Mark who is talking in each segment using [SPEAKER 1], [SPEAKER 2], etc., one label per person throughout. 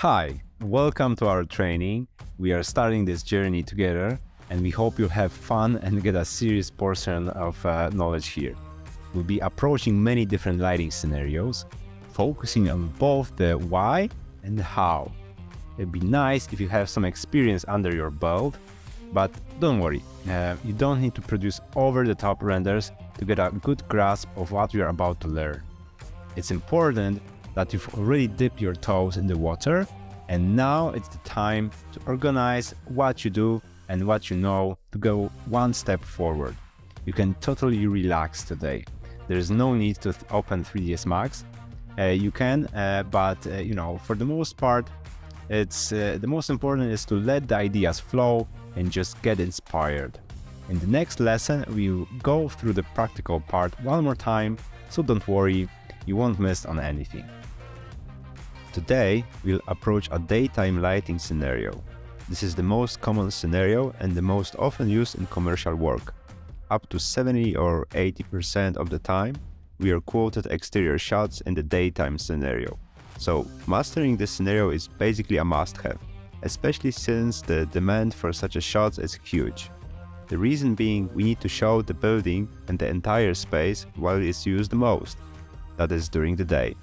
[SPEAKER 1] Hi, welcome to our training. We are starting this journey together and we hope you'll have fun and get a serious portion of knowledge here. We'll be approaching many different lighting scenarios, focusing on both the why and the how. It'd be nice if you have some experience under your belt, but don't worry, you don't need to produce over-the-top renders to get a good grasp of what we are about to learn. It's important that you've already dipped your toes in the water, and now it's the time to organize what you do and what you know to go one step forward. You can totally relax today. There's no need to open 3ds Max. You can, but for the most part, it's the most important is to let the ideas flow and just get inspired. In the next lesson, we'll go through the practical part one more time, so don't worry, you won't miss on anything. Today, we'll approach a daytime lighting scenario. This is the most common scenario and the most often used in commercial work. Up to 70 or 80% of the time, we are quoted exterior shots in the daytime scenario. So, mastering this scenario is basically a must-have, especially since the demand for such a shot is huge. The reason being, we need to show the building and the entire space while it's used the most, that is during the day.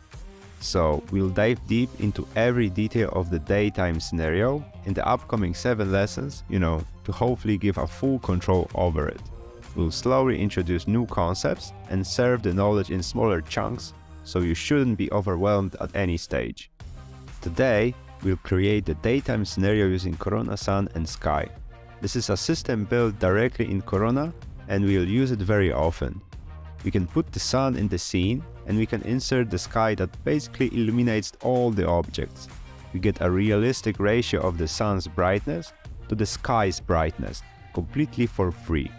[SPEAKER 1] So we'll dive deep into every detail of the daytime scenario in the upcoming 7 lessons, to hopefully give a full control over it. We'll slowly introduce new concepts and serve the knowledge in smaller chunks, so you shouldn't be overwhelmed at any stage. Today, we'll create the daytime scenario using Corona Sun and Sky. This is a system built directly in Corona and we'll use it very often. We can put the sun in the scene and we can insert the sky that basically illuminates all the objects. We get a realistic ratio of the sun's brightness to the sky's brightness, completely for free.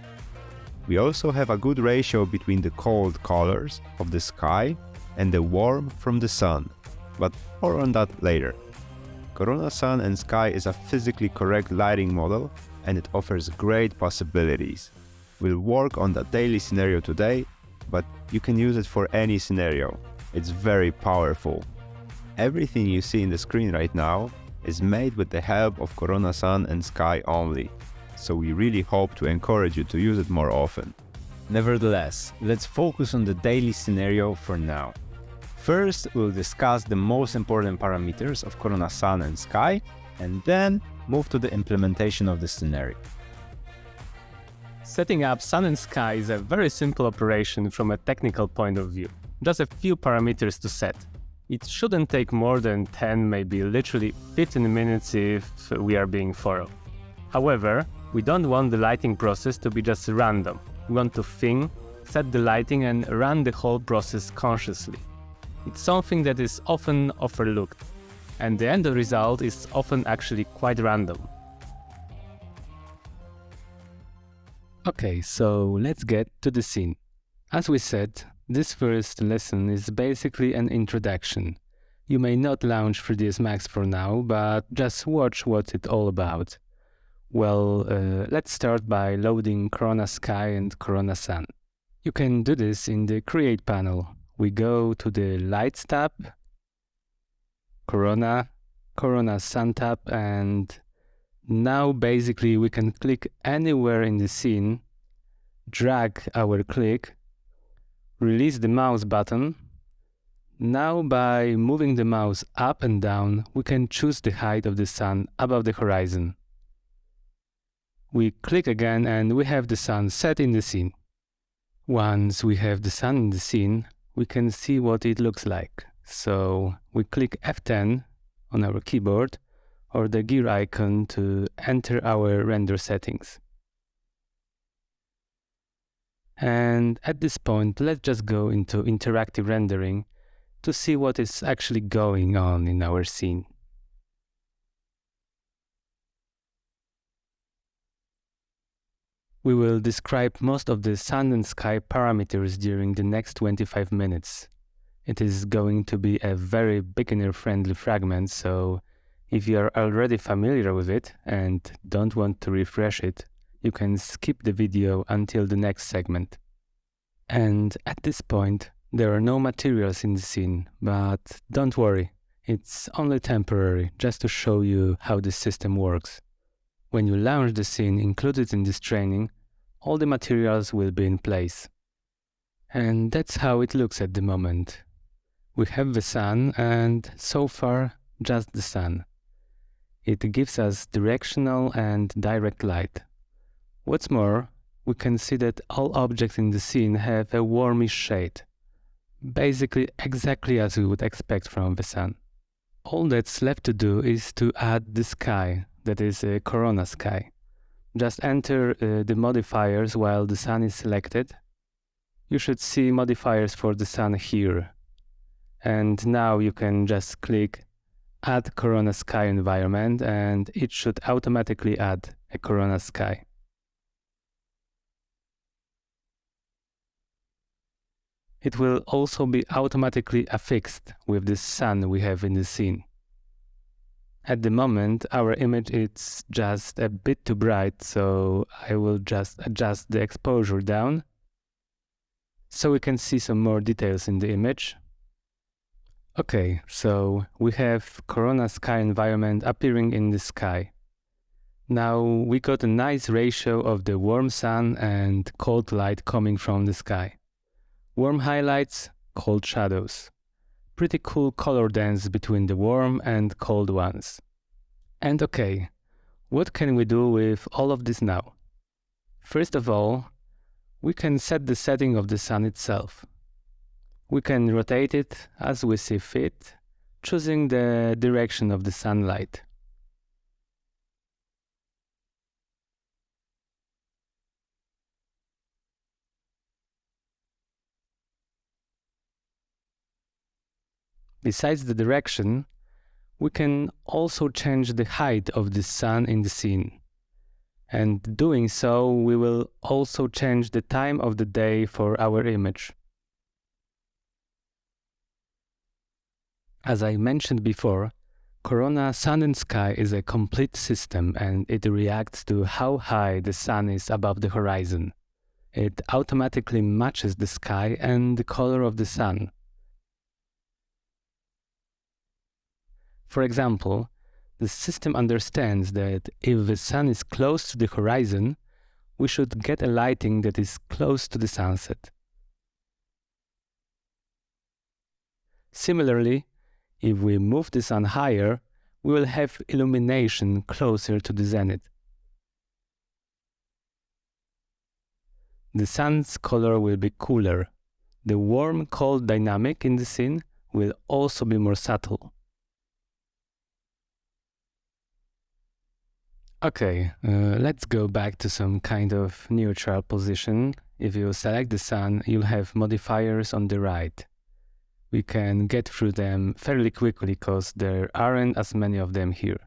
[SPEAKER 1] We also have a good ratio between the cold colors of the sky and the warm from the sun, but more on that later. Corona Sun and Sky is a physically correct lighting model and it offers great possibilities. We'll work on the daily scenario today, but you can use it for any scenario. It's very powerful. Everything you see in the screen right now is made with the help of Corona Sun and Sky only, so we really hope to encourage you to use it more often. Nevertheless, let's focus on the daily scenario for now. First, we'll discuss the most important parameters of Corona Sun and Sky, and then move to the implementation of the scenario.
[SPEAKER 2] Setting up sun and sky is a very simple operation from a technical point of view. Just a few parameters to set. It shouldn't take more than 10, maybe literally 15 minutes if we are being thorough. However, we don't want the lighting process to be just random. We want to think, set the lighting and run the whole process consciously. It's something that is often overlooked, and the end result is often actually quite random. Okay, so let's get to the scene. As we said, this first lesson is basically an introduction. You may not launch 3ds Max for now, but just watch what it's all about. Well, let's start by loading Corona Sky and Corona Sun. You can do this in the Create panel. We go to the Lights tab, Corona Sun tab, and now basically we can click anywhere in the scene, drag our click, release the mouse button. Now by moving the mouse up and down, we can choose the height of the sun above the horizon. We click again and we have the sun set in the scene. Once we have the sun in the scene, we can see what it looks like. So we click F10 on our keyboard or the gear icon to enter our render settings. And at this point, let's just go into interactive rendering to see what is actually going on in our scene. We will describe most of the sun and sky parameters during the next 25 minutes. It is going to be a very beginner-friendly fragment, so if you are already familiar with it and don't want to refresh it, you can skip the video until the next segment. And at this point, there are no materials in the scene, but don't worry, It's only temporary, just to show you how this system works. When you launch the scene included in this training, all the materials will be in place. And that's how it looks at the moment. We have the sun, and so far, just the sun. It gives us directional and direct light. What's more, we can see that all objects in the scene have a warmish shade. Basically exactly as we would expect from the sun. All that's left to do is to add the sky, that is a corona sky. Just enter the modifiers while the sun is selected. You should see modifiers for the sun here. And now you can just click Add Corona Sky Environment and it should automatically add a corona sky. It will also be automatically affixed with the sun we have in the scene. At the moment, our image is just a bit too bright, so I will just adjust the exposure down so we can see some more details in the image. Okay, so we have corona sky environment appearing in the sky. Now we got a nice ratio of the warm sun and cold light coming from the sky. Warm highlights, cold shadows. Pretty cool color dance between the warm and cold ones. And okay, what can we do with all of this now? First of all, we can set the setting of the sun itself. We can rotate it as we see fit, choosing the direction of the sunlight. Besides the direction, we can also change the height of the sun in the scene. And doing so, we will also change the time of the day for our image. As I mentioned before, Corona Sun and Sky is a complete system and it reacts to how high the sun is above the horizon. It automatically matches the sky and the color of the sun. For example, the system understands that if the sun is close to the horizon, we should get a lighting that is close to the sunset. Similarly, if we move the sun higher, we will have illumination closer to the zenith. The sun's color will be cooler. The warm-cold dynamic in the scene will also be more subtle. Okay, let's go back to some kind of neutral position. If you select the sun, you'll have modifiers on the right. We can get through them fairly quickly because there aren't as many of them here.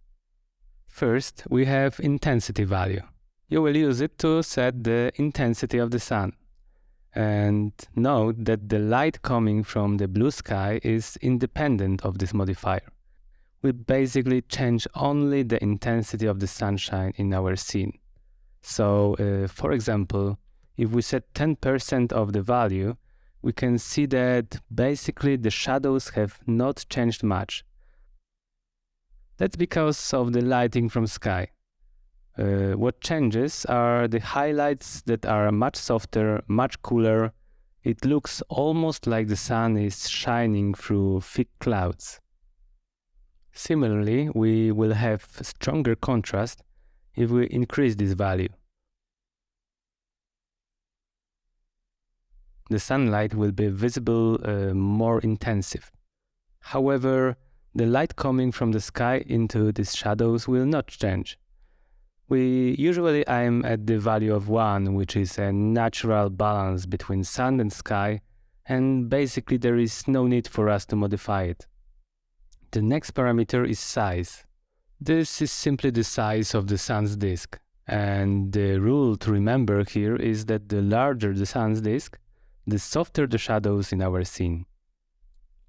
[SPEAKER 2] First, we have intensity value. You will use it to set the intensity of the sun. And note that the light coming from the blue sky is independent of this modifier. We basically change only the intensity of the sunshine in our scene. So, for example, if we set 10% of the value, we can see that basically the shadows have not changed much. That's because of the lighting from sky. What changes are the highlights that are much softer, much cooler. It looks almost like the sun is shining through thick clouds. Similarly, we will have stronger contrast if we increase this value. The sunlight will be visible more intensive. However, the light coming from the sky into these shadows will not change. We usually aim at the value of 1, which is a natural balance between sun and sky, and basically there is no need for us to modify it. The next parameter is size. This is simply the size of the sun's disk, and the rule to remember here is that the larger the sun's disk, the softer the shadows in our scene.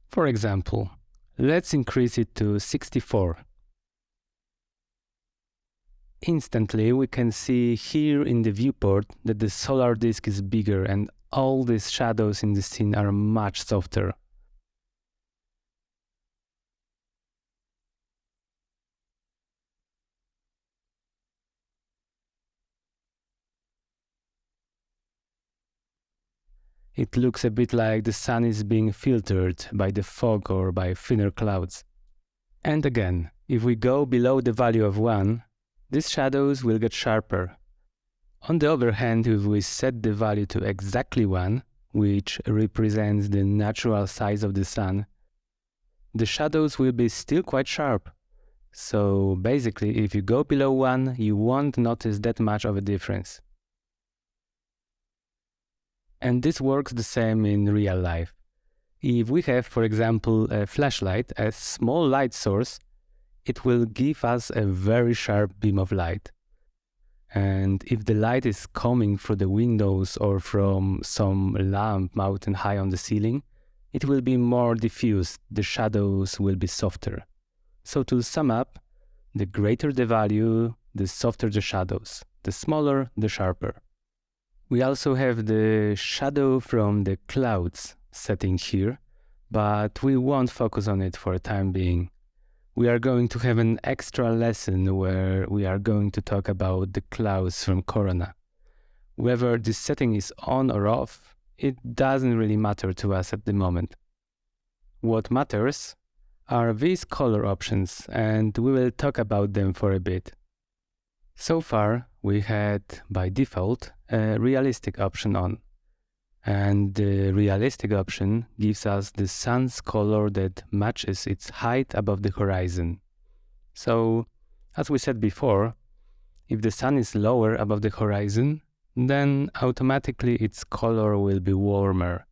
[SPEAKER 2] For example, let's increase it to 64. Instantly, we can see here in the viewport that the solar disk is bigger and all these shadows in the scene are much softer. it looks a bit like the sun is being filtered by the fog or by thinner clouds. And again, if we go below the value of 1, these shadows will get sharper. On the other hand, if we set the value to exactly 1, which represents the natural size of the sun, the shadows will be still quite sharp. So basically, if you go below 1, you won't notice that much of a difference. And this works the same in real life. If we have, for example, a flashlight, a small light source, it will give us a very sharp beam of light. And if the light is coming through the windows or from some lamp mounted high on the ceiling, it will be more diffuse, the shadows will be softer. So to sum up, the greater the value, the softer the shadows, the smaller, the sharper. We also have the shadow from the clouds setting here, but we won't focus on it for the time being. We are going to have an extra lesson where we are going to talk about the clouds from Corona. Whether this setting is on or off, it doesn't really matter to us at the moment. What matters are these color options, and we will talk about them for a bit. So far, we had, by default, a realistic option on. And the realistic option gives us the sun's color that matches its height above the horizon. So, as we said before, if the sun is lower above the horizon, then automatically its color will be warmer,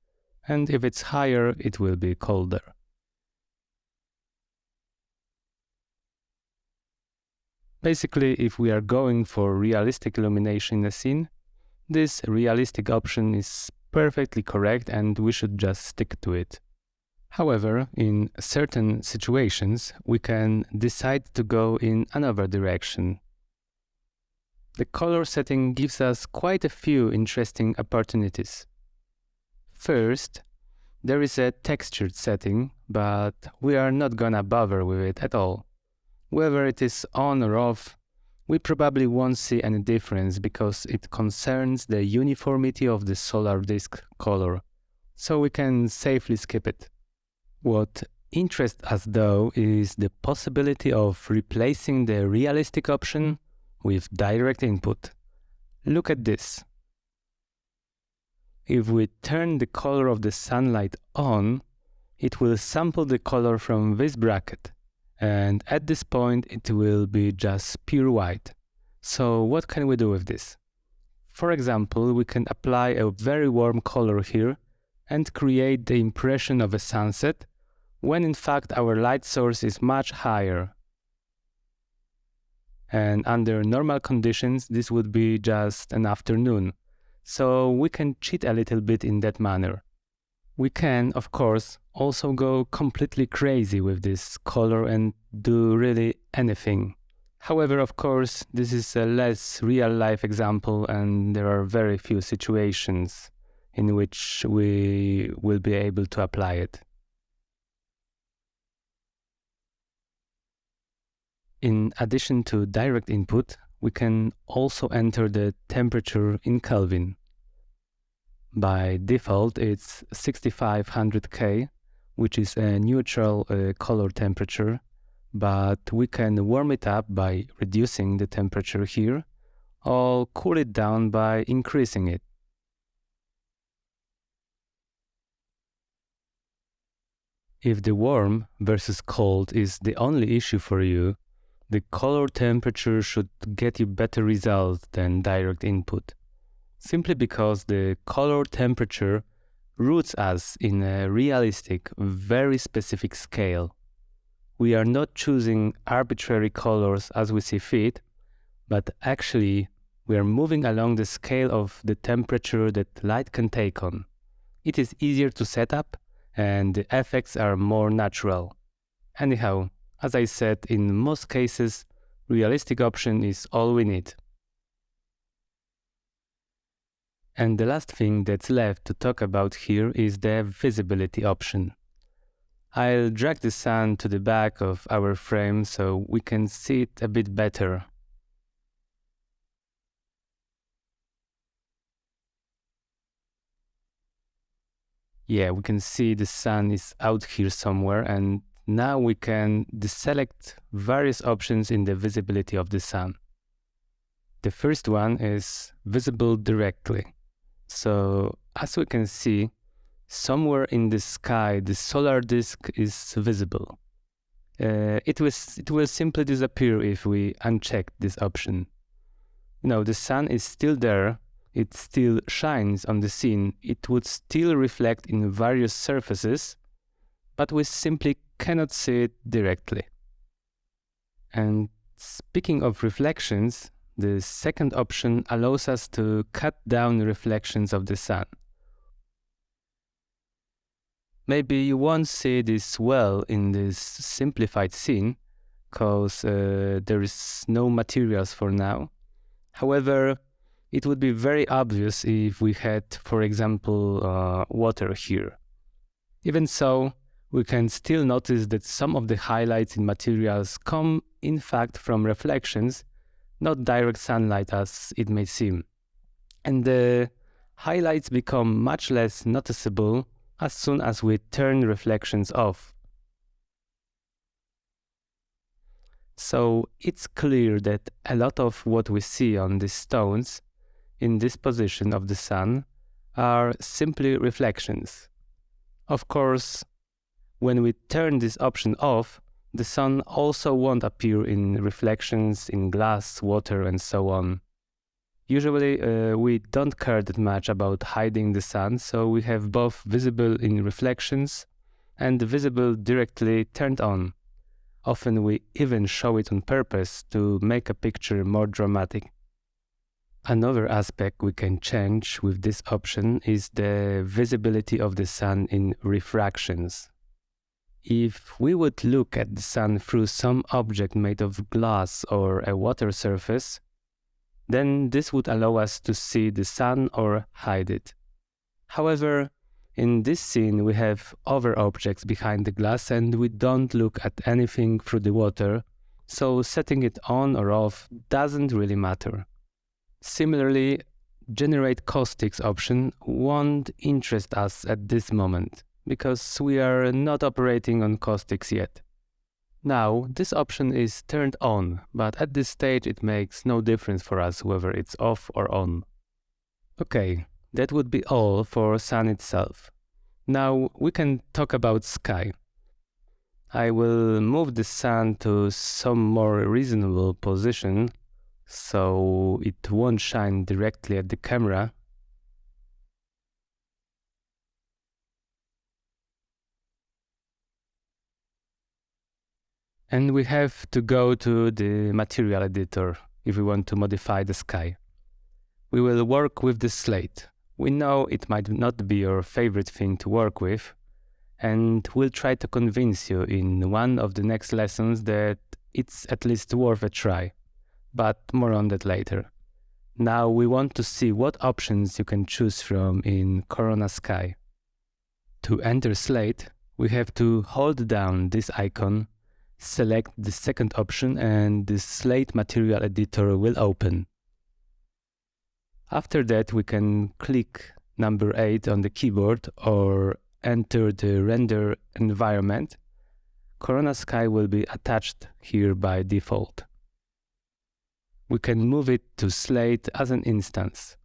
[SPEAKER 2] and if it's higher, it will be colder. Basically, if we are going for realistic illumination in a scene, this realistic option is perfectly correct and we should just stick to it. However, in certain situations, we can decide to go in another direction. The color setting gives us quite a few interesting opportunities. First, there is a textured setting, but we are not gonna bother with it at all. Whether it is on or off, we probably won't see any difference because it concerns the uniformity of the solar disk color, so we can safely skip it. What interests us though is the possibility of replacing the realistic option with direct input. Look at this. If we turn the color of the sunlight on, it will sample the color from this bracket. And at this point, it will be just pure white. So what can we do with this? For example, we can apply a very warm color here and create the impression of a sunset, when in fact our light source is much higher. And under normal conditions, this would be just an afternoon. So we can cheat a little bit in that manner. We can, of course, also go completely crazy with this color and do really anything. However, of course, this is a less real-life example and there are very few situations in which we will be able to apply it. In addition to direct input, we can also enter the temperature in Kelvin. By default, it's 6500 K, which is a neutral color temperature, but we can warm it up by reducing the temperature here, or cool it down by increasing it. If the warm versus cold is the only issue for you, the color temperature should get you better results than direct input. Simply because the color temperature roots us in a realistic, very specific scale. We are not choosing arbitrary colors as we see fit, but actually we are moving along the scale of the temperature that light can take on. It is easier to set up and the effects are more natural. Anyhow, as I said, in most cases, realistic option is all we need. And the last thing that's left to talk about here is the visibility option. I'll drag the sun to the back of our frame so we can see it a bit better. Yeah, we can see the sun is out here somewhere, and now we can deselect various options in the visibility of the sun. The first one is visible directly. So as we can see, somewhere in the sky, the solar disk is visible. It will simply disappear if we uncheck this option. The sun is still there, it still shines on the scene, it would still reflect in various surfaces, but we simply cannot see it directly. And speaking of reflections, the second option allows us to cut down reflections of the sun. Maybe you won't see this well in this simplified scene, because there is no materials for now. However, it would be very obvious if we had, for example, water here. Even so, we can still notice that some of the highlights in materials come, in fact, from reflections, not direct sunlight as it may seem. And the highlights become much less noticeable as soon as we turn reflections off. So it's clear that a lot of what we see on these stones in this position of the sun are simply reflections. Of course, when we turn this option off, the sun also won't appear in reflections in glass, water, and so on. Usually, we don't care that much about hiding the sun, so we have both visible in reflections and visible directly turned on. Often we even show it on purpose to make a picture more dramatic. Another aspect we can change with this option is the visibility of the sun in refractions. If we would look at the sun through some object made of glass or a water surface, then this would allow us to see the sun or hide it. However, in this scene we have other objects behind the glass and we don't look at anything through the water, so setting it on or off doesn't really matter. Similarly, Generate Caustics option won't interest us at this moment, because we are not operating on caustics yet. Now, this option is turned on, but at this stage it makes no difference for us whether it's off or on. Okay, that would be all for sun itself. Now we can talk about sky. I will move the sun to some more reasonable position so it won't shine directly at the camera. And we have to go to the material editor if we want to modify the sky. We will work with the slate. We know it might not be your favorite thing to work with, and we'll try to convince you in one of the next lessons that it's at least worth a try, but more on that later. Now we want to see what options you can choose from in Corona Sky. To enter Slate, we have to hold down this icon, select the second option, and the Slate Material Editor will open. After that, we can click number 8 on the keyboard or enter the render environment. Corona Sky will be attached here by default. We can move it to Slate as an instance.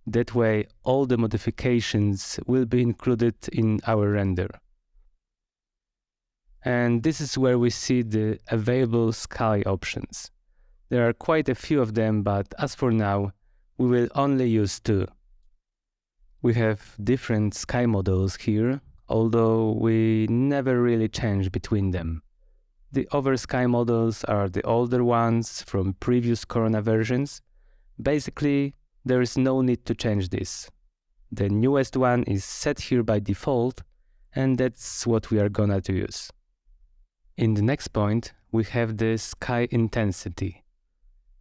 [SPEAKER 2] That way, all the modifications will be included in our render. And this is where we see the available sky options. There are quite a few of them, but as for now, we will only use 2. We have different sky models here, although we never really change between them. The other sky models are the older ones from previous Corona versions. Basically, there is no need to change this. The newest one is set here by default, and that's what we are gonna to use. In the next point, we have the sky intensity.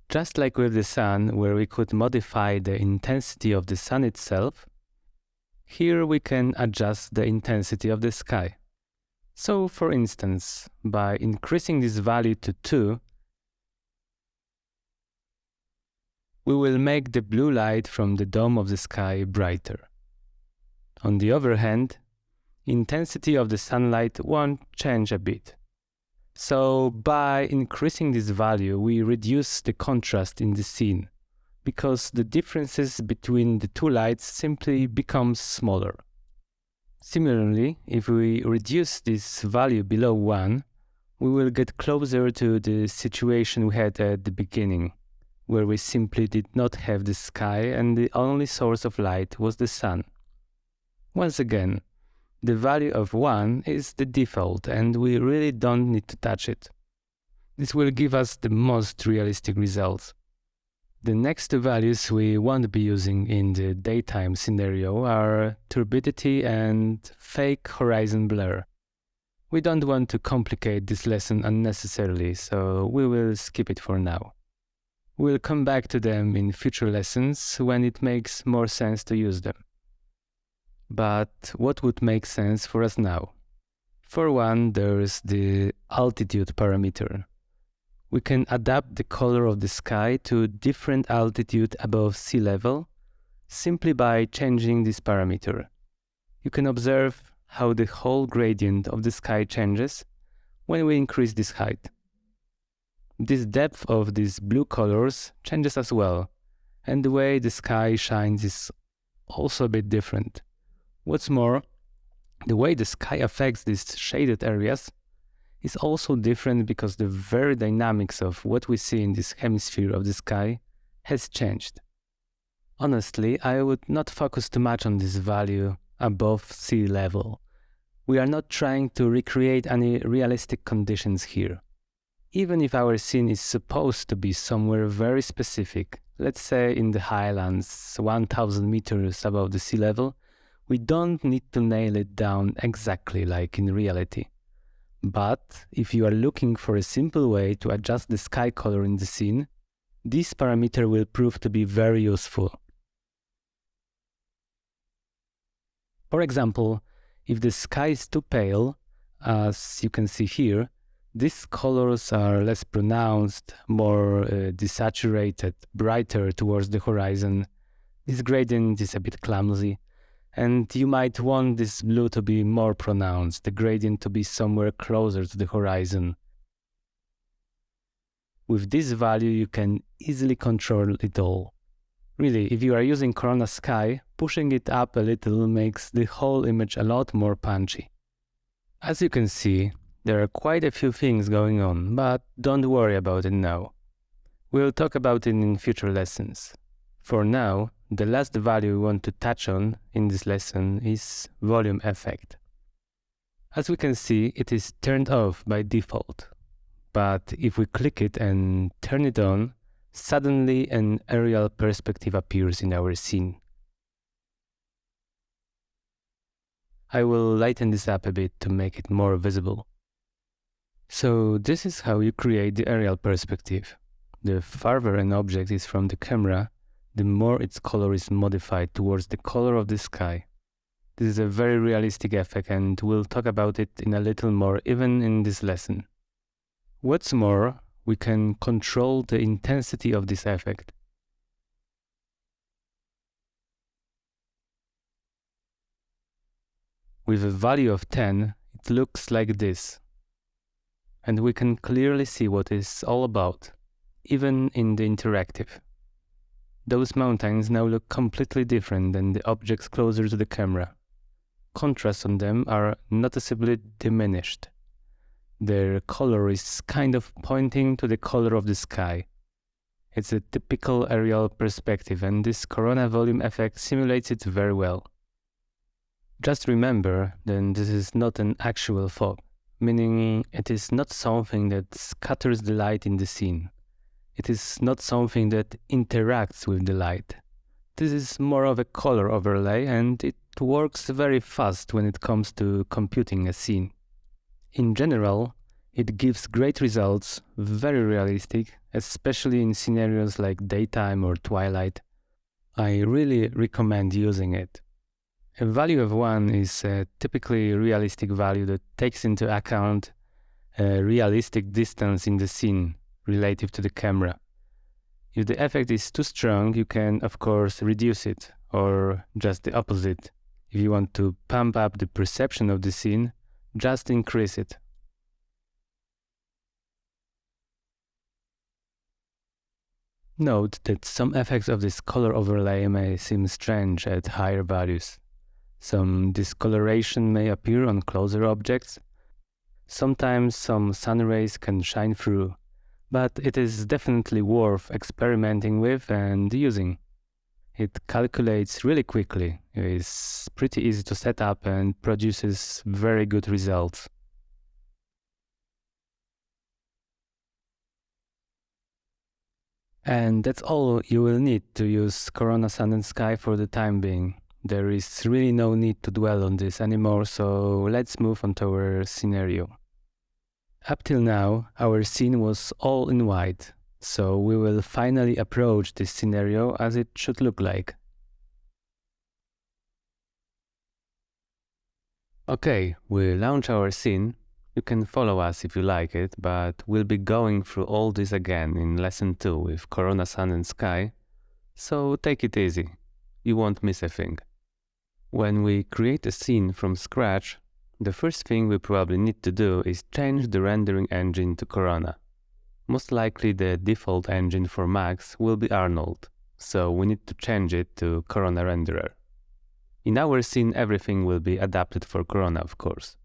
[SPEAKER 2] Just like with the sun, where we could modify the intensity of the sun itself, here we can adjust the intensity of the sky. So, for instance, by increasing this value to 2, we will make the blue light from the dome of the sky brighter. On the other hand, intensity of the sunlight won't change a bit. So by increasing this value, we reduce the contrast in the scene, because the differences between the two lights simply become smaller. Similarly, if we reduce this value below 1, we will get closer to the situation we had at the beginning, where we simply did not have the sky and the only source of light was the sun. Once again, the value of 1 is the default and we really don't need to touch it. This will give us the most realistic results. The next two values we won't be using in the daytime scenario are turbidity and fake horizon blur. We don't want to complicate this lesson unnecessarily, so we will skip it for now. We'll come back to them in future lessons when it makes more sense to use them. But what would make sense for us now? For one, there's the altitude parameter. We can adapt the color of the sky to different altitude above sea level simply by changing this parameter. You can observe how the whole gradient of the sky changes when we increase this height. This depth of these blue colors changes as well, and the way the sky shines is also a bit different. What's more, the way the sky affects these shaded areas is also different because the very dynamics of what we see in this hemisphere of the sky has changed. Honestly, I would not focus too much on this value above sea level. We are not trying to recreate any realistic conditions here. Even if our scene is supposed to be somewhere very specific, let's say in the highlands 1000 meters above the sea level, we don't need to nail it down exactly like in reality. But if you are looking for a simple way to adjust the sky color in the scene, this parameter will prove to be very useful. For example, if the sky is too pale, as you can see here, these colors are less pronounced, more desaturated, brighter towards the horizon. This gradient is a bit clumsy. And you might want this blue to be more pronounced, the gradient to be somewhere closer to the horizon. With this value, you can easily control it all. Really, if you are using Corona Sky, pushing it up a little makes the whole image a lot more punchy. As you can see, there are quite a few things going on, but don't worry about it now. We'll talk about it in future lessons. For now, the last value we want to touch on in this lesson is volume effect. As we can see, it is turned off by default. But if we click it and turn it on, suddenly an aerial perspective appears in our scene. I will lighten this up a bit to make it more visible. So this is how you create the aerial perspective. The farther an object is from the camera, the more its color is modified towards the color of the sky. This is a very realistic effect and we'll talk about it in a little more even in this lesson. What's more, we can control the intensity of this effect. With a value of 10, it looks like this. And we can clearly see what it's all about, even in the interactive. Those mountains now look completely different than the objects closer to the camera. Contrasts on them are noticeably diminished. Their color is kind of pointing to the color of the sky. It's a typical aerial perspective and this Corona volume effect simulates it very well. Just remember that this is not an actual fog, meaning it is not something that scatters the light in the scene. It is not something that interacts with the light. This is more of a color overlay and it works very fast when it comes to computing a scene. In general, it gives great results, very realistic, especially in scenarios like daytime or twilight. I really recommend using it. A value of 1 is a typically realistic value that takes into account a realistic distance in the scene relative to the camera. If the effect is too strong, you can of course reduce it, or just the opposite. If you want to pump up the perception of the scene, just increase it. Note that some effects of this color overlay may seem strange at higher values. Some discoloration may appear on closer objects. Sometimes some sun rays can shine through, but it is definitely worth experimenting with and using. It calculates really quickly, it is pretty easy to set up and produces very good results. And that's all you will need to use Corona Sun and Sky for the time being. There is really no need to dwell on this anymore, so let's move on to our scenario. Up till now, our scene was all in white, so we will finally approach this scenario as it should look like. Okay, we launch our scene. You can follow us if you like it, but we'll be going through all this again in lesson 2 with Corona Sun and Sky, so take it easy, you won't miss a thing. When we create a scene from scratch, the first thing we probably need to do is change the rendering engine to Corona. Most likely the default engine for Macs will be Arnold, so we need to change it to Corona Renderer. In our scene everything will be adapted for Corona, of course.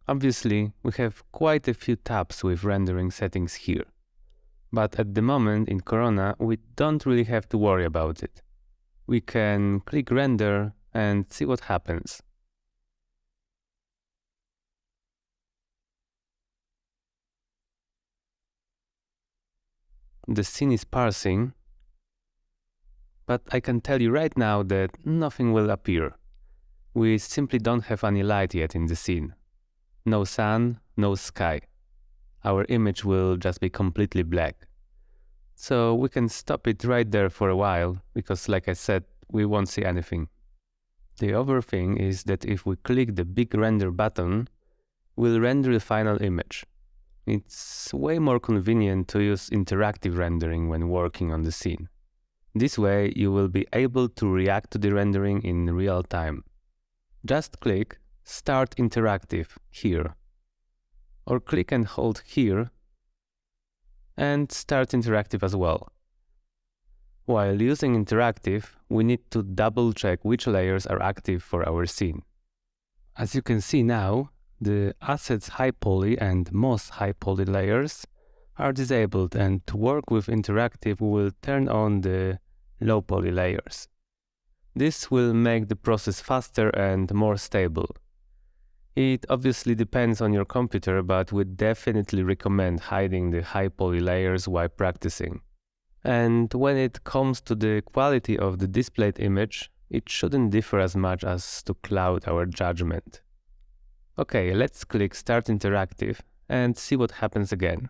[SPEAKER 2] Obviously, we have quite a few tabs with rendering settings here, but at the moment in Corona we don't really have to worry about it. We can click render and see what happens. The scene is parsing, but I can tell you right now that nothing will appear. We simply don't have any light yet in the scene. No sun, no sky. Our image will just be completely black. So we can stop it right there for a while, because like I said, we won't see anything. The other thing is that if we click the big render button, we'll render the final image. It's way more convenient to use interactive rendering when working on the scene. This way you will be able to react to the rendering in real time. Just click Start Interactive here, or click and hold here and Start Interactive as well. While using interactive, we need to double check which layers are active for our scene. As you can see now, the Assets High Poly and Moss High Poly layers are disabled, and to work with interactive we will turn on the Low Poly layers. This will make the process faster and more stable. It obviously depends on your computer, but we definitely recommend hiding the high poly layers while practicing. And when it comes to the quality of the displayed image, it shouldn't differ as much as to cloud our judgment. Okay, let's click Start Interactive and see what happens again.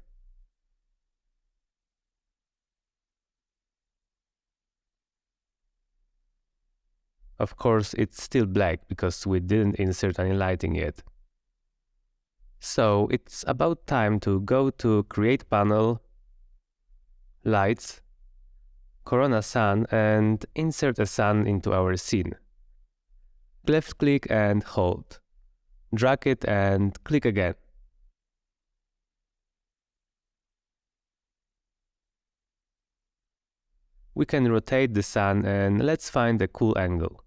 [SPEAKER 2] Of course, it's still black because we didn't insert any lighting yet. So it's about time to go to Create Panel, Lights, Corona Sun, and insert a sun into our scene. Left click and hold. Drag it and click again. We can rotate the sun and let's find a cool angle.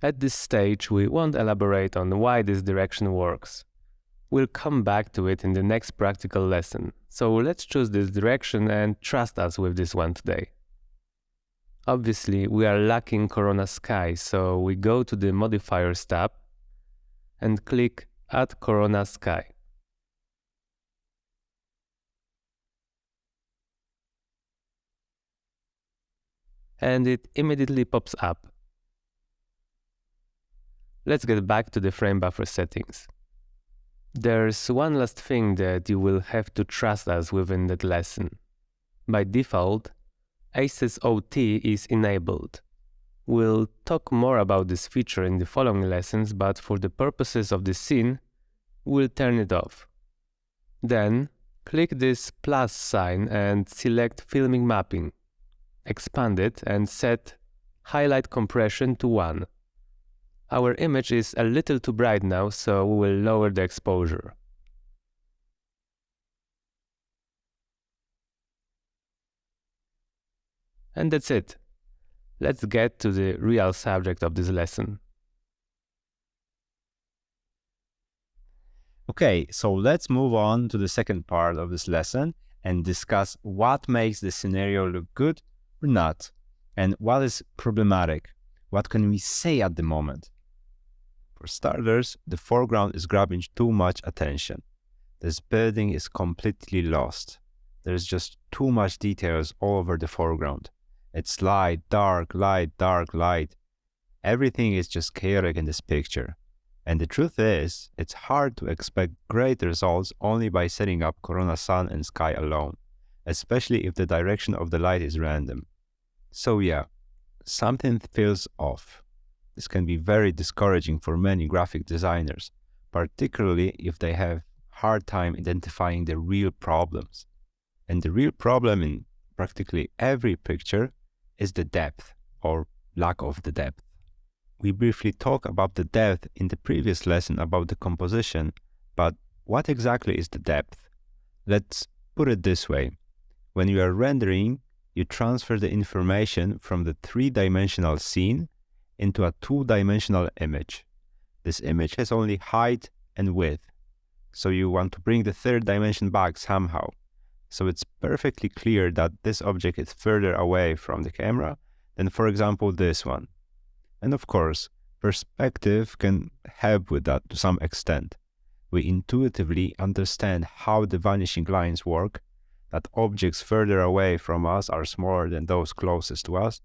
[SPEAKER 2] At this stage, we won't elaborate on why this direction works. We'll come back to it in the next practical lesson, so let's choose this direction and trust us with this one today. Obviously, we are lacking Corona Sky, so we go to the Modifiers tab and click Add Corona Sky. And it immediately pops up. Let's get back to the frame buffer settings. There's one last thing that you will have to trust us within that lesson. By default, ACES OT is enabled. We'll talk more about this feature in the following lessons, but for the purposes of the scene, we'll turn it off. Then, click this plus sign and select Filming Mapping. Expand it and set Highlight Compression to 1. Our image is a little too bright now, so we will lower the exposure. And that's it. Let's get to the real subject of this lesson.
[SPEAKER 1] Okay, so let's move on to the second part of this lesson and discuss what makes the scenario look good or not, and what is problematic. What can we say at the moment? For starters, the foreground is grabbing too much attention. This building is completely lost. There's just too much details all over the foreground. It's light, dark, light, dark, light. Everything is just chaotic in this picture. And the truth is, it's hard to expect great results only by setting up Corona sun and sky alone, especially if the direction of the light is random. So yeah, something feels off. This can be very discouraging for many graphic designers, particularly if they have hard time identifying the real problems. And the real problem in practically every picture is the depth or lack of the depth. We briefly talked about the depth in the previous lesson about the composition, but what exactly is the depth? Let's put it this way. When you are rendering, you transfer the information from the three-dimensional scene into a two-dimensional image. This image has only height and width, so you want to bring the third dimension back somehow. So it's perfectly clear that this object is further away from the camera than, for example, this one. And of course, perspective can help with that to some extent. We intuitively understand how the vanishing lines work, that objects further away from us are smaller than those closest to us.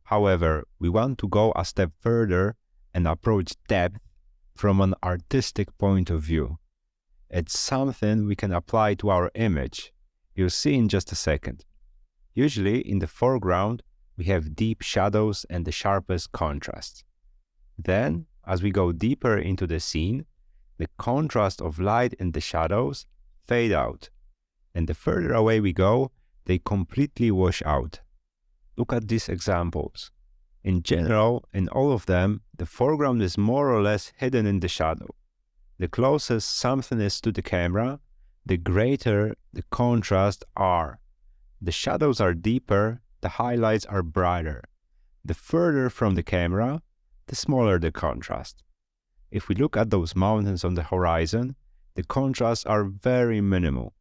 [SPEAKER 1] However, we want to go a step further and approach depth from an artistic point of view. It's something we can apply to our image. You'll see in just a second. Usually, in the foreground, we have deep shadows and the sharpest contrast. Then, as we go deeper into the scene, the contrast of light and the shadows fade out. And the further away we go, they completely wash out. Look at these examples. In general, in all of them, the foreground is more or less hidden in the shadow. The closest something is to the camera, the greater the contrast are. The shadows are deeper, the highlights are brighter. The further from the camera, the smaller the contrast. If we look at those mountains on the horizon, the contrasts are very minimal.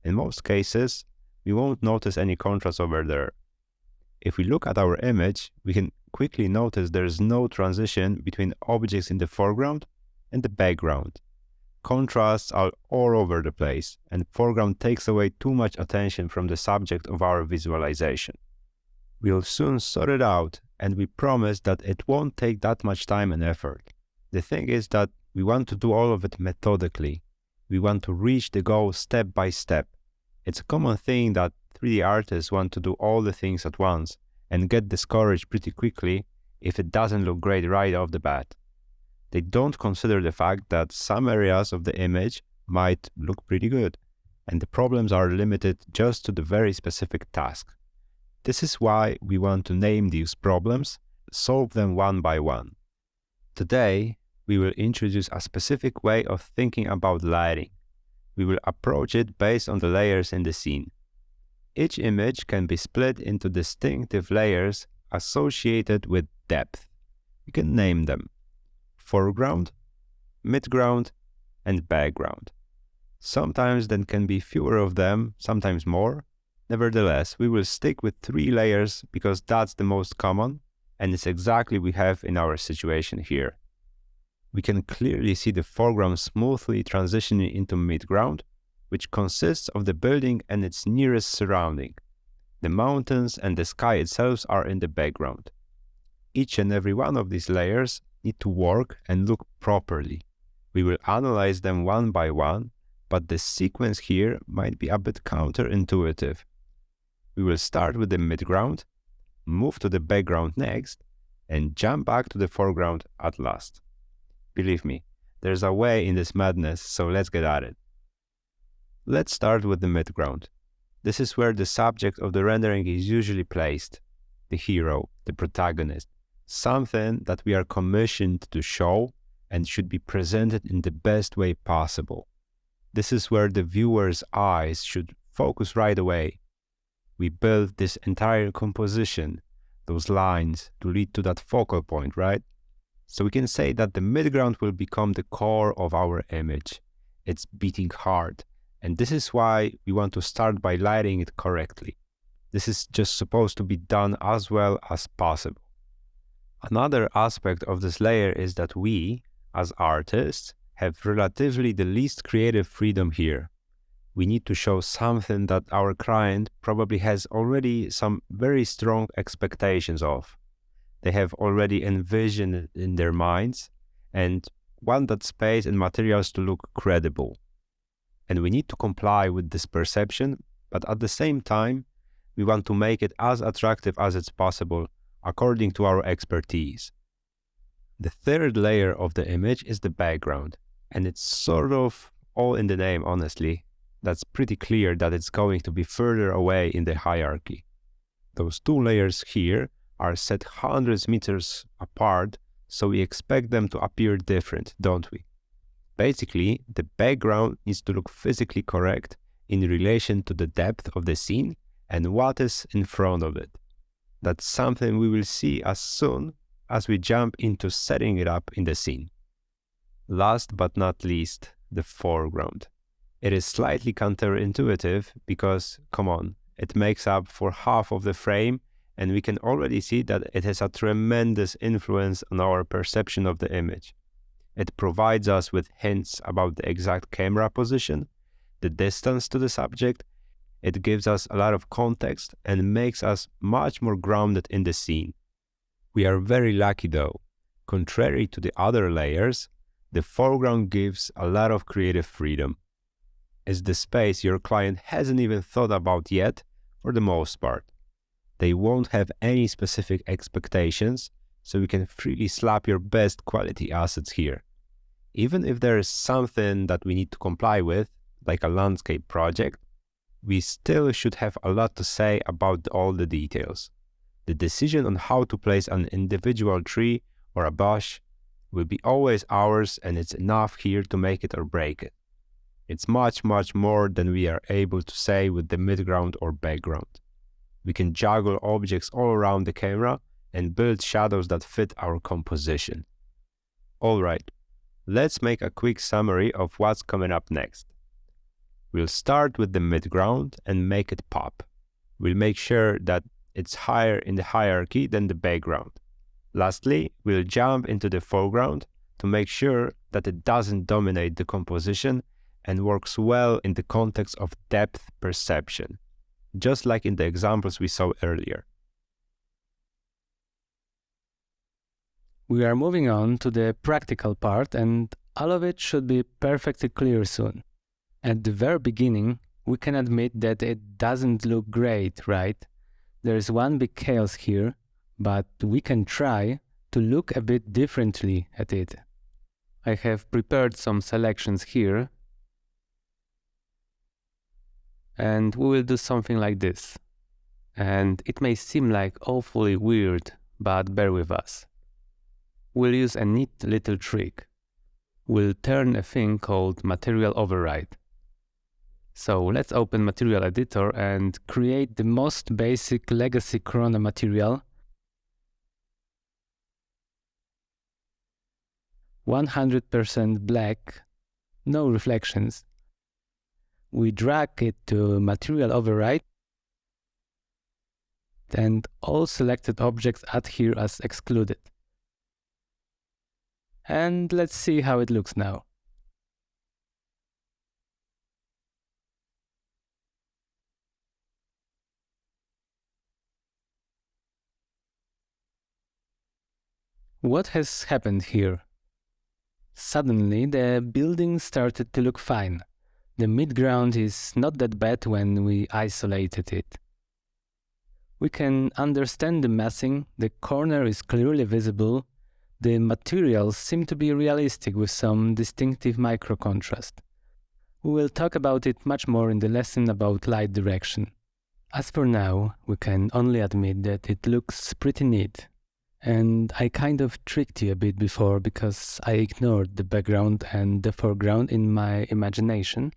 [SPEAKER 1] In most cases, we won't notice any contrast over there. If we look at our image, we can quickly notice there is no transition between objects in the foreground and the background. Contrasts are all over the place, and the foreground takes away too much attention from the subject of our visualization. We'll soon sort it out, and we promise that it won't take that much time and effort. The thing is that we want to do all of it methodically. We want to reach the goal step by step. It's a common thing that 3D artists want to do all the things at once and get discouraged pretty quickly if it doesn't look great right off the bat. They don't consider the fact that some areas of the image might look pretty good, and the problems are limited just to the very specific task. This is why we want to name these problems, solve them one by one. Today, we will introduce a specific way of thinking about lighting. We will approach it based on the layers in the scene. Each image can be split into distinctive layers associated with depth. You can name them: foreground, midground, and background. Sometimes there can be fewer of them, sometimes more. Nevertheless, we will stick with 3 layers because that's the most common, and it's exactly what we have in our situation here. We can clearly see the foreground smoothly transitioning into midground, which consists of the building and its nearest surrounding. The mountains and the sky itself are in the background. Each and every one of these layers need to work and look properly. We will analyze them one by one, but the sequence here might be a bit counterintuitive. We will start with the midground, move to the background next, and jump back to the foreground at last. Believe me, there's a way in this madness, so let's get at it. Let's start with the midground. This is where the subject of the rendering is usually placed, the hero, the protagonist, something that we are commissioned to show and should be presented in the best way possible. This is where the viewer's eyes should focus right away. We build this entire composition, those lines, to lead to that focal point, right? So we can say that the midground will become the core of our image. It's beating hard, and this is why we want to start by lighting it correctly. This is just supposed to be done as well as possible. Another aspect of this layer is that we, as artists, have relatively the least creative freedom here. We need to show something that our client probably has already some very strong expectations of. They have already envisioned it in their minds and want that space and materials to look credible. And we need to comply with this perception, but at the same time, we want to make it as attractive as it's possible according to our expertise. The third layer of the image is the background, and it's sort of all in the name, honestly. That's pretty clear that it's going to be further away in the hierarchy. Those two layers here are set hundreds meters apart, so we expect them to appear different, don't we? Basically, the background needs to look physically correct in relation to the depth of the scene and what is in front of it. That's something we will see as soon as we jump into setting it up in the scene. Last but not least, the foreground. It is slightly counterintuitive because, come on, it makes up for half of the frame, and we can already see that it has a tremendous influence on our perception of the image. It provides us with hints about the exact camera position, the distance to the subject. It gives us a lot of context and makes us much more grounded in the scene. We are very lucky though. Contrary to the other layers, the foreground gives a lot of creative freedom. It's the space your client hasn't even thought about yet for the most part. They won't have any specific expectations, so you can freely slap your best quality assets here. Even if there is something that we need to comply with, like a landscape project, we still should have a lot to say about all the details. The decision on how to place an individual tree or a bush will be always ours, and it's enough here to make it or break it. It's much more than we are able to say with the midground or background. We can juggle objects all around the camera and build shadows that fit our composition. Alright, let's make a quick summary of what's coming up next. We'll start with the midground and make it pop. We'll make sure that it's higher in the hierarchy than the background. Lastly, we'll jump into the foreground to make sure that it doesn't dominate the composition and works well in the context of depth perception, just like in the examples we saw earlier.
[SPEAKER 2] We are moving on to the practical part, and all of it should be perfectly clear soon. At the very beginning, we can admit that it doesn't look great, right? There's one big chaos here, but we can try to look a bit differently at it. I have prepared some selections here, and we will do something like this. And it may seem like awfully weird, but bear with us. We'll use a neat little trick. We'll turn a thing called Material Override. So let's open Material Editor and create the most basic legacy Corona material. 100% black, no reflections. We drag it to Material Override, and all selected objects add here as excluded. And let's see how it looks now. What has happened here? Suddenly the building started to look fine. The midground is not that bad when we isolated it. We can understand the massing, the corner is clearly visible, the materials seem to be realistic with some distinctive microcontrast. We will talk about it much more in the lesson about light direction. As for now, we can only admit that it looks pretty neat. And I kind of tricked you a bit before because I ignored the background and the foreground in my imagination,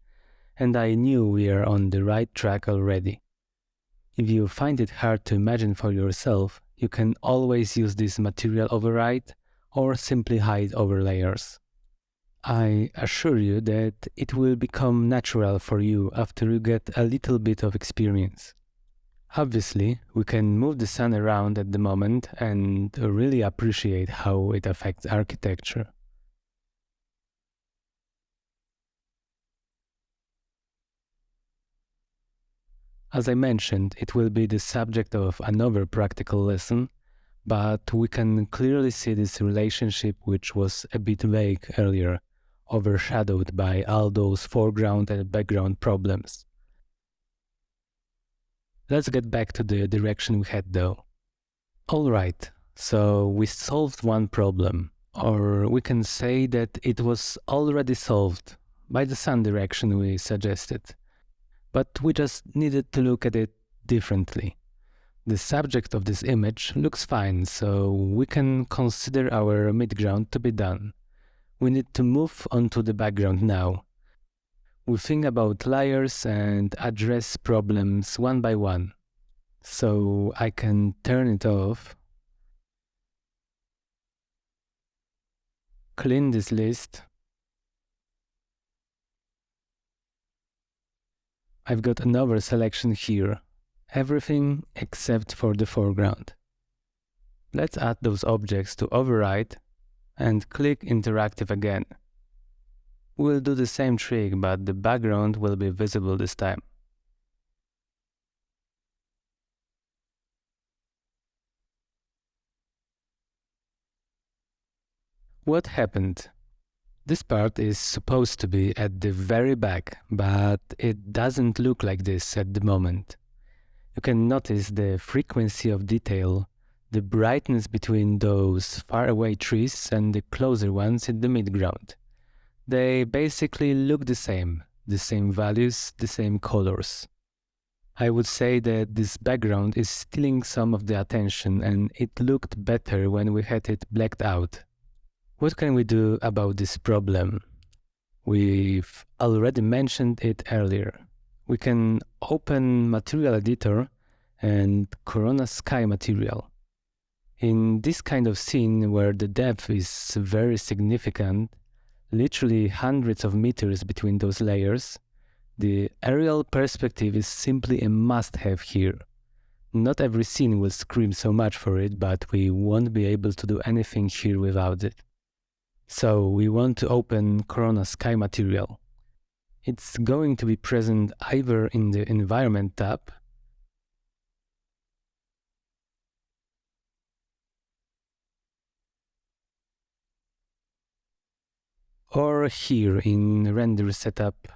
[SPEAKER 2] and I knew we are on the right track already. If you find it hard to imagine for yourself, you can always use this material override or simply hide over layers. I assure you that it will become natural for you after you get a little bit of experience. Obviously, we can move the sun around at the moment and really appreciate how it affects architecture. As I mentioned, it will be the subject of another practical lesson, but we can clearly see this relationship, which was a bit vague earlier, overshadowed by all those foreground and background problems. Let's get back to the direction we had though. Alright, so we solved one problem, or we can say that it was already solved by the sun direction we suggested. But we just needed to look at it differently. The subject of this image looks fine, so we can consider our midground to be done. We need to move on to the background now. We think about layers and address problems one by one. So I can turn it off, clean this list. I've got another selection here, everything except for the foreground. Let's add those objects to override and click interactive again. We'll do the same trick, but the background will be visible this time. What happened? This part is supposed to be at the very back, but it doesn't look like this at the moment. You can notice the frequency of detail, the brightness between those faraway trees and the closer ones in the midground. They basically look the same values, the same colors. I would say that this background is stealing some of the attention and it looked better when we had it blacked out. What can we do about this problem? We've already mentioned it earlier. We can open Material Editor and Corona Sky Material. In this kind of scene where the depth is very significant, literally hundreds of meters between those layers, the aerial perspective is simply a must-have here. Not every scene will scream so much for it, but we won't be able to do anything here without it. So we want to open Corona Sky Material. It's going to be present either in the Environment tab or here in Render Setup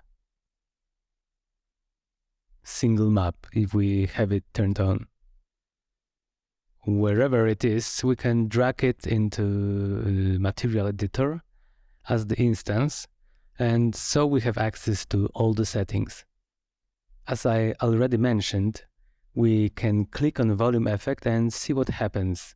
[SPEAKER 2] Single Map if we have it turned on. Wherever it is, we can drag it into Material Editor as the instance, and so we have access to all the settings. As I already mentioned, we can click on Volume Effect and see what happens.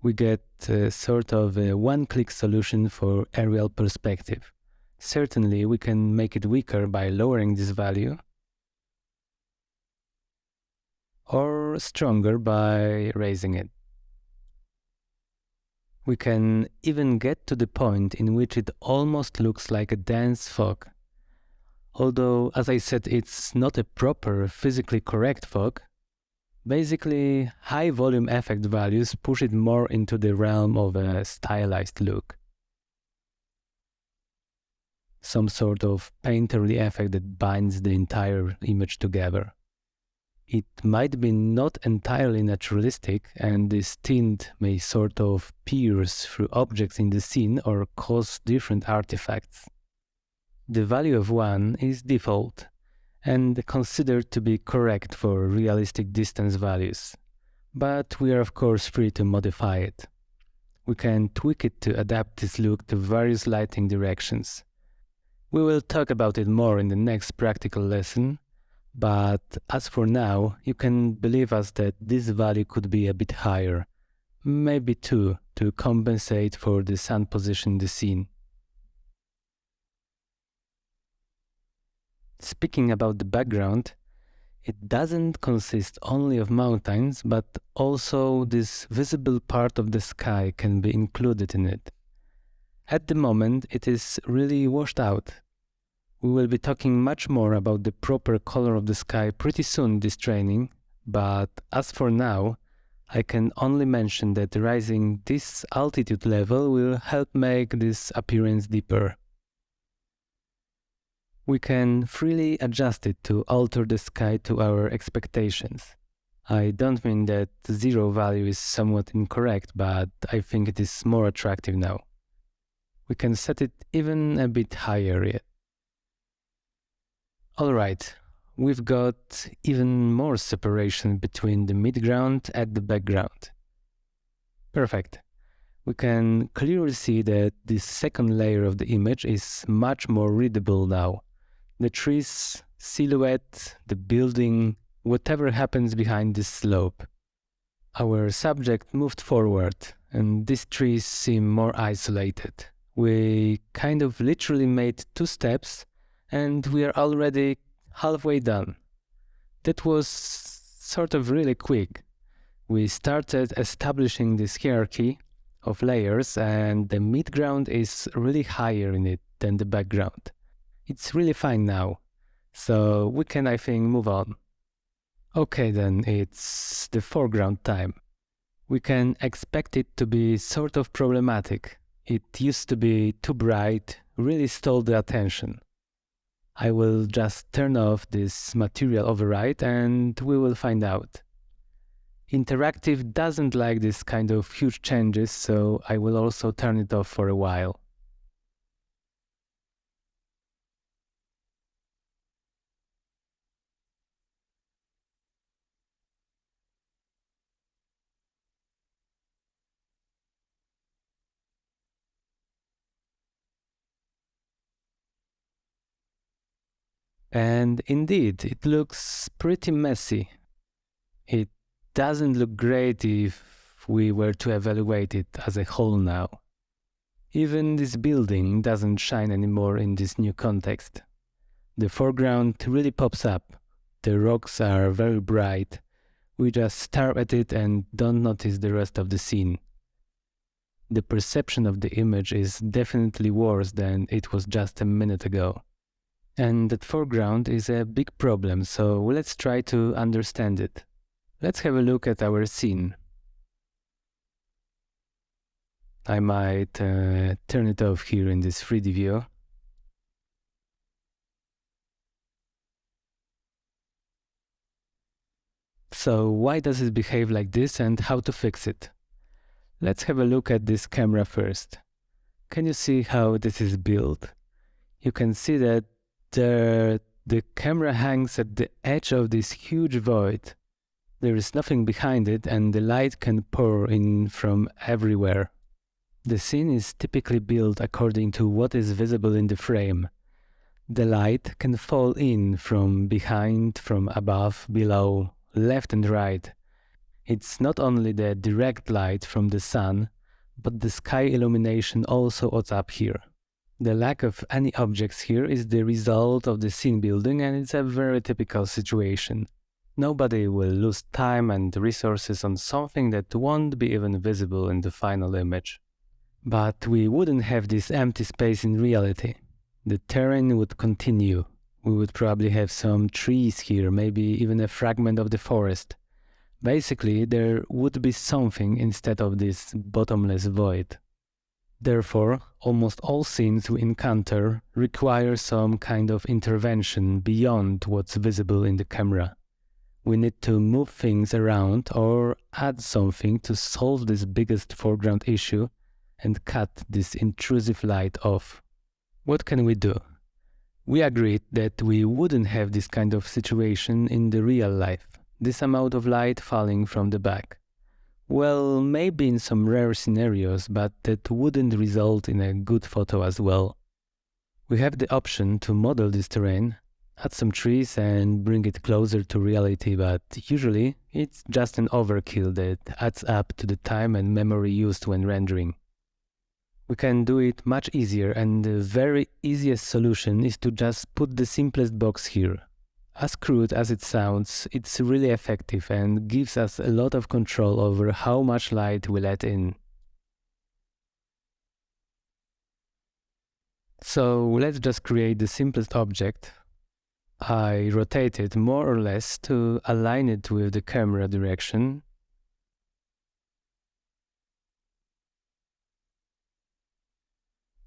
[SPEAKER 2] We get sort of a one-click solution for aerial perspective. Certainly, we can make it weaker by lowering this value, or stronger by raising it. We can even get to the point in which it almost looks like a dense fog. Although, as I said, it's not a proper, physically correct fog. Basically, high volume effect values push it more into the realm of a stylized look. Some sort of painterly effect that binds the entire image together. It might be not entirely naturalistic, and this tint may sort of pierce through objects in the scene or cause different artifacts. The value of 1 is default, and considered to be correct for realistic distance values. But we are of course free to modify it. We can tweak it to adapt this look to various lighting directions. We will talk about it more in the next practical lesson, but as for now, you can believe us that this value could be a bit higher, maybe 2, to compensate for the sun position in the scene. Speaking about the background, it doesn't consist only of mountains, but also this visible part of the sky can be included in it. At the moment, it is really washed out. We will be talking much more about the proper color of the sky pretty soon in this training, but as for now, I can only mention that raising this altitude level will help make this appearance deeper. We can freely adjust it to alter the sky to our expectations. I don't mean that 0 value is somewhat incorrect, but I think it is more attractive now. We can set it even a bit higher yet. Alright, we've got even more separation between the midground and the background. Perfect. We can clearly see that this second layer of the image is much more readable now. The trees, silhouette, the building, whatever happens behind this slope. Our subject moved forward, and these trees seem more isolated. We kind of literally made 2 steps, and we are already halfway done. That was sort of really quick. We started establishing this hierarchy of layers, and the midground is really higher in it than the background. It's really fine now, so we can, I think, move on. Okay then, it's the foreground time. We can expect it to be sort of problematic. It used to be too bright, really stole the attention. I will just turn off this material override and we will find out. Interactive doesn't like this kind of huge changes, so I will also turn it off for a while. And indeed, it looks pretty messy. It doesn't look great if we were to evaluate it as a whole now. Even this building doesn't shine anymore in this new context. The foreground really pops up. The rocks are very bright. We just stare at it and don't notice the rest of the scene. The perception of the image is definitely worse than it was just a minute ago. And that foreground is a big problem, so let's try to understand it. Let's have a look at our scene. I might turn it off here in this 3D view. So why does it behave like this and how to fix it? Let's have a look at this camera first. Can you see how this is built? You can see that the camera hangs at the edge of this huge void. There is nothing behind it and the light can pour in from everywhere. The scene is typically built according to what is visible in the frame. The light can fall in from behind, from above, below, left and right. It's not only the direct light from the sun, but the sky illumination also adds up here. The lack of any objects here is the result of the scene building, and it's a very typical situation. Nobody will lose time and resources on something that won't be even visible in the final image. But we wouldn't have this empty space in reality. The terrain would continue. We would probably have some trees here, maybe even a fragment of the forest. Basically, there would be something instead of this bottomless void. Therefore, almost all scenes we encounter require some kind of intervention beyond what's visible in the camera. We need to move things around or add something to solve this biggest foreground issue and cut this intrusive light off. What can we do? We agreed that we wouldn't have this kind of situation in the real life, this amount of light falling from the back. Well, maybe in some rare scenarios, but that wouldn't result in a good photo as well. We have the option to model this terrain, add some trees and bring it closer to reality, but usually it's just an overkill that adds up to the time and memory used when rendering. We can do it much easier, and the very easiest solution is to just put the simplest box here. As crude as it sounds, it's really effective and gives us a lot of control over how much light we let in. So let's just create the simplest object. I rotate it more or less to align it with the camera direction.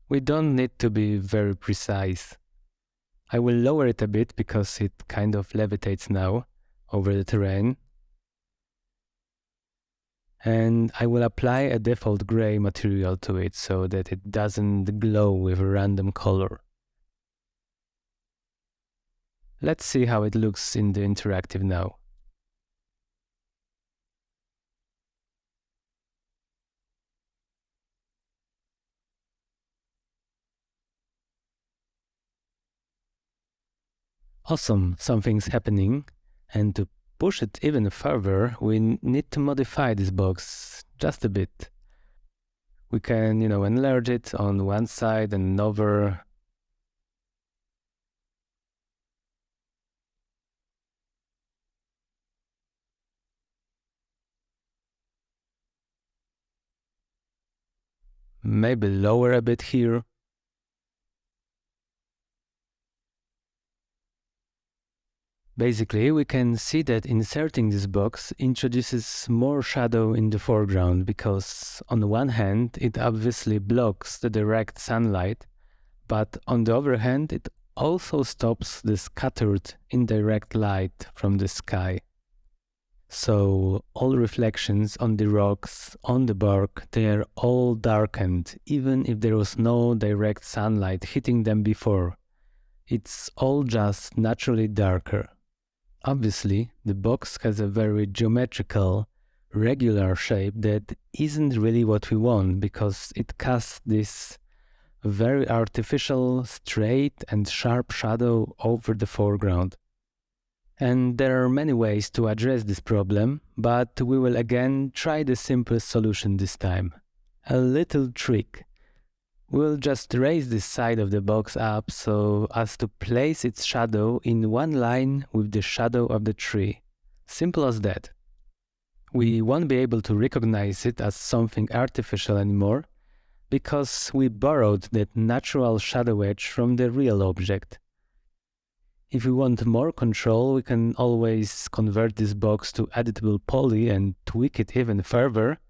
[SPEAKER 2] We don't need to be very precise. I will lower it a bit because it kind of levitates now over the terrain. And I will apply a default gray material to it so that it doesn't glow with a random color. Let's see how it looks in the interactive now. Awesome, something's happening, and to push it even further, we need to modify this box just a bit. We can, enlarge it on one side and another. Maybe lower a bit here. Basically, we can see that inserting this box introduces more shadow in the foreground because on one hand it obviously blocks the direct sunlight, but on the other hand it also stops the scattered indirect light from the sky. So all reflections on the rocks, on the bark, they are all darkened, even if there was no direct sunlight hitting them before. It's all just naturally darker. Obviously, the box has a very geometrical, regular shape that isn't really what we want because it casts this very artificial, straight and sharp shadow over the foreground. And there are many ways to address this problem, but we will again try the simplest solution this time. A little trick. We'll just raise this side of the box up so as to place its shadow in one line with the shadow of the tree. Simple as that. We won't be able to recognize it as something artificial anymore because we borrowed that natural shadow edge from the real object. If we want more control, we can always convert this box to editable poly and tweak it even further.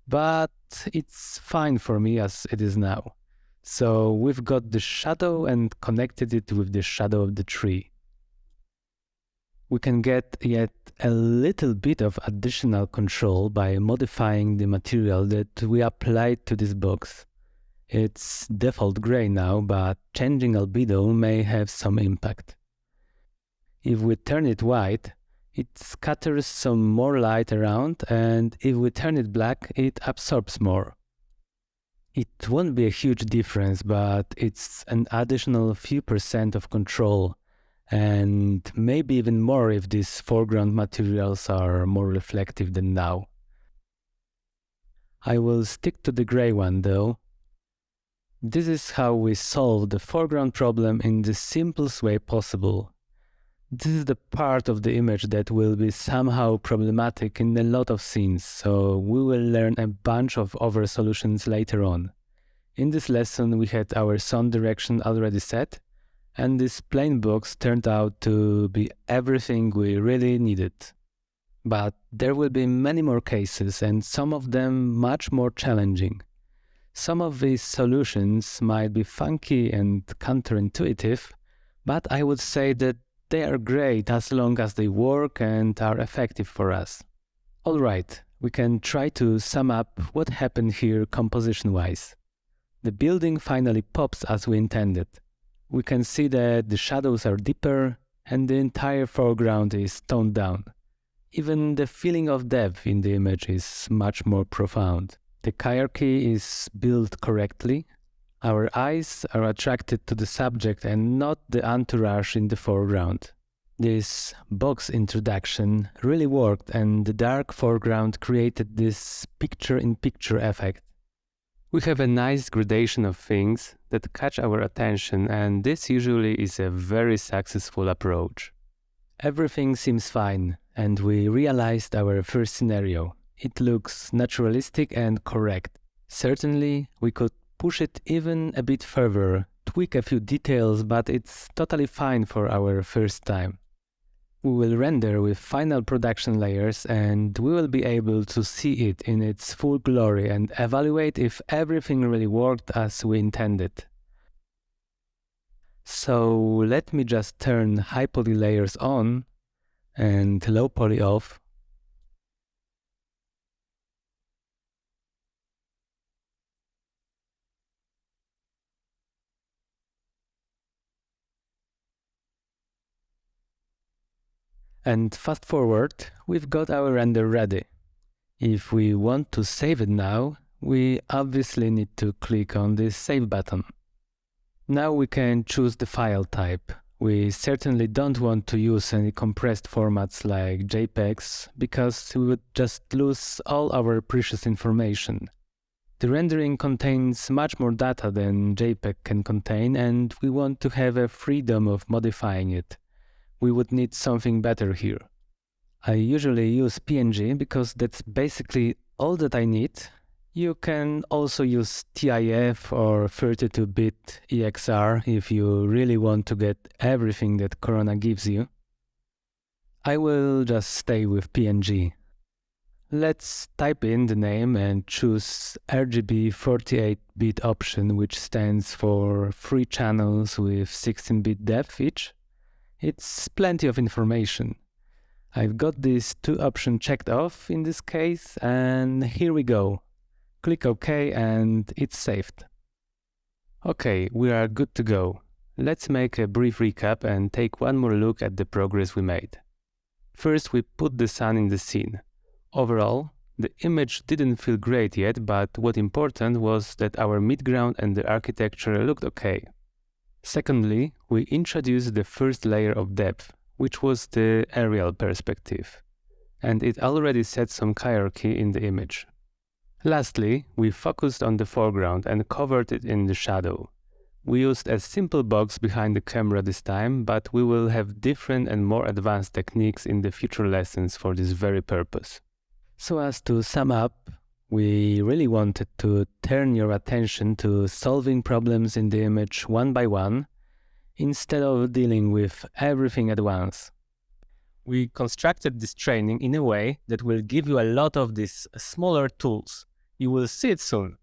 [SPEAKER 2] But it's fine for me as it is now. So we've got the shadow and connected it with the shadow of the tree. We can get yet a little bit of additional control by modifying the material that we applied to this box. It's default gray now, but changing albedo may have some impact. If we turn it white, it scatters some more light around, and if we turn it black, it absorbs more. It won't be a huge difference, but it's an additional few % of control, and maybe even more if these foreground materials are more reflective than now. I will stick to the gray one though. This is how we solve the foreground problem in the simplest way possible. This is the part of the image that will be somehow problematic in a lot of scenes, so we will learn a bunch of other solutions later on. In this lesson we had our sun direction already set, and this plain box turned out to be everything we really needed. But there will be many more cases, and some of them much more challenging. Some of these solutions might be funky and counterintuitive, but I would say that they are great as long as they work and are effective for us. Alright, we can try to sum up what happened here composition-wise. The building finally pops as we intended. We can see that the shadows are deeper and the entire foreground is toned down. Even the feeling of depth in the image is much more profound. The hierarchy is built correctly. Our eyes are attracted to the subject and not the entourage in the foreground. This box introduction really worked, and the dark foreground created this picture-in-picture effect. We have a nice gradation of things that catch our attention, and this usually is a very successful approach. Everything seems fine, and we realized our first scenario. It looks naturalistic and correct. Certainly, we could push it even a bit further, tweak a few details, but it's totally fine for our first time. We will render with final production layers, and we will be able to see it in its full glory and evaluate if everything really worked as we intended. So let me just turn high poly layers on and low poly off. And fast forward, we've got our render ready. If we want to save it now, we obviously need to click on this Save button. Now we can choose the file type. We certainly don't want to use any compressed formats like JPEGs, because we would just lose all our precious information. The rendering contains much more data than JPEG can contain, and we want to have a freedom of modifying it. We would need something better here. I usually use PNG because that's basically all that I need. You can also use TIFF or 32-bit EXR if you really want to get everything that Corona gives you. I will just stay with PNG. Let's type in the name and choose RGB 48-bit option, which stands for 3 channels with 16-bit depth each. It's plenty of information. I've got these 2 options checked off in this case, and here we go. Click OK and it's saved. Okay, we are good to go. Let's make a brief recap and take one more look at the progress we made. First, we put the sun in the scene. Overall, the image didn't feel great yet, but what's important was that our midground and the architecture looked okay. Secondly, we introduced the first layer of depth, which was the aerial perspective, and it already set some hierarchy in the image. Lastly, we focused on the foreground and covered it in the shadow. We used a simple box behind the camera this time, but we will have different and more advanced techniques in the future lessons for this very purpose. So as to sum up, we really wanted to turn your attention to solving problems in the image one by one, instead of dealing with everything at once. We constructed this training in a way that will give you a lot of these smaller tools. You will see it soon.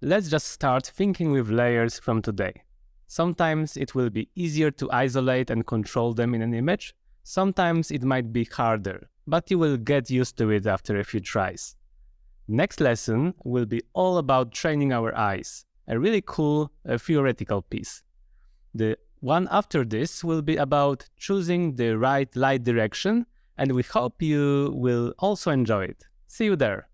[SPEAKER 2] Let's just start thinking with layers from today. Sometimes it will be easier to isolate and control them in an image. Sometimes it might be harder, but you will get used to it after a few tries. Next lesson will be all about training our eyes, a really cool theoretical piece. The one after this will be about choosing the right light direction, and we hope you will also enjoy it. See you there!